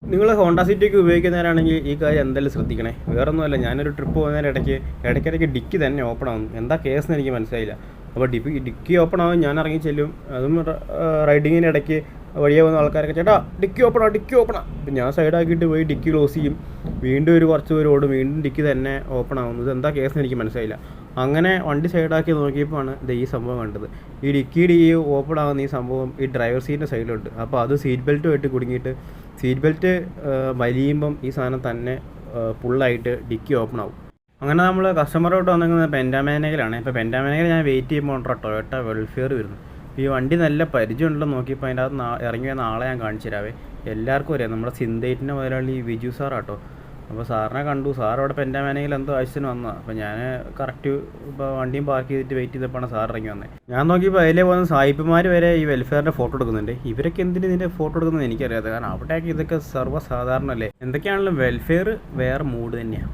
നിങ്ങൾ ഹോണ്ട സിറ്റിയൊക്കെ ഉപയോഗിക്കുന്നവരാണെങ്കിൽ ഈ കാര്യം എന്തായാലും ശ്രദ്ധിക്കണേ. വേറൊന്നുമല്ല, ഞാനൊരു ട്രിപ്പ് പോകുന്നതിന് ഇടയ്ക്കിടയ്ക്ക് ഡിക്കി തന്നെ ഓപ്പൺ ആവുന്നു. എന്താ കേസെന്ന് എനിക്ക് മനസ്സിലായില്ല. അപ്പോൾ ഡിക്കി ഓപ്പൺ ആവും, ഞാൻ ഇറങ്ങി ചെല്ലും. അതും റൈഡിങ്ങിന് ഇടയ്ക്ക് വഴിയെ പോകുന്ന ആൾക്കാരൊക്കെ ചേട്ടാ ഡിക്കി ഓപ്പണാ. അപ്പം ഞാൻ സൈഡാക്കിയിട്ട് പോയി ഡിക്കി ക്ലോസ് ചെയ്യും. വീണ്ടും കുറച്ച് പേര് ഓടും, വീണ്ടും ഡിക്കി തന്നെ ഓപ്പൺ ആവുന്നു. ഇത് എന്താ കേസെന്ന് എനിക്ക് മനസ്സിലായില്ല. അങ്ങനെ വണ്ടി സൈഡാക്കി നോക്കിയപ്പോഴാണ് ഈ സംഭവം കണ്ടത്. ഈ ഡിക്കിയുടെ ഈ ഓപ്പൺ ആകുന്ന ഈ സംഭവം ഈ ഡ്രൈവർ സീറ്റിൻ്റെ സൈഡിലുണ്ട്. അപ്പോൾ അത് സീറ്റ് ബെൽറ്റുമായിട്ട് കുടുങ്ങിയിട്ട് സീറ്റ് ബെൽറ്റ് വലിയുമ്പം ഈ സാധനം തന്നെ ഫുള്ളായിട്ട് ഡിക്കി ഓപ്പൺ ആവും. അങ്ങനെ നമ്മൾ കസ്റ്റമറോട്ട് വന്നിരിക്കുന്നത് പെൻറ്റാമേനയിലാണ്. ഇപ്പോൾ പെൻറ്റാമേനയിൽ ഞാൻ വെയിറ്റ് ചെയ്യുമ്പോൾ ടൊയോട്ട വെൽഫെയർ വരുന്നു. ഈ വണ്ടി നല്ല പരിചയമുണ്ടെന്ന് നോക്കിയപ്പോൾ അതിൻ്റെ അകത്ത് ഇറങ്ങി വന്ന ആളെ ഞാൻ കാണിച്ചു തരാവേ. എല്ലാവർക്കും അറിയാം, നമ്മുടെ സിന്തേറ്റിൻ്റെ മുതലാളി വിജു സാറാട്ടോ. അപ്പോൾ സാറിനെ കണ്ടു. സാർ അവിടെ പെൻറ്റാമേനയിൽ എന്തോ ആവശ്യത്തിന് വന്നതാണ്. അപ്പോൾ ഞാൻ കറക്റ്റ് ഇപ്പോൾ വണ്ടിയും പാർക്ക് ചെയ്തിട്ട് വെയിറ്റ് ചെയ്തപ്പോഴാണ് സാർ ഇറങ്ങി വന്നത്. ഞാൻ നോക്കിയപ്പോൾ അതിലേ പോകുന്ന സായിപ്പുമാർ വരെ ഈ വെൽഫെയറിൻ്റെ ഫോട്ടോ എടുക്കുന്നുണ്ട്. ഇവരൊക്കെ എന്തിന് ഇതിൻ്റെ ഫോട്ടോ എടുക്കുന്നത് എനിക്കറിയാതെ, കാരണം അവിടെയൊക്കെ ഇതൊക്കെ സർവ്വസാധാരണമല്ലേ. എന്തൊക്കെയാണെങ്കിലും വെൽഫെയർ വേറെ മൂഡ് തന്നെയാണ്.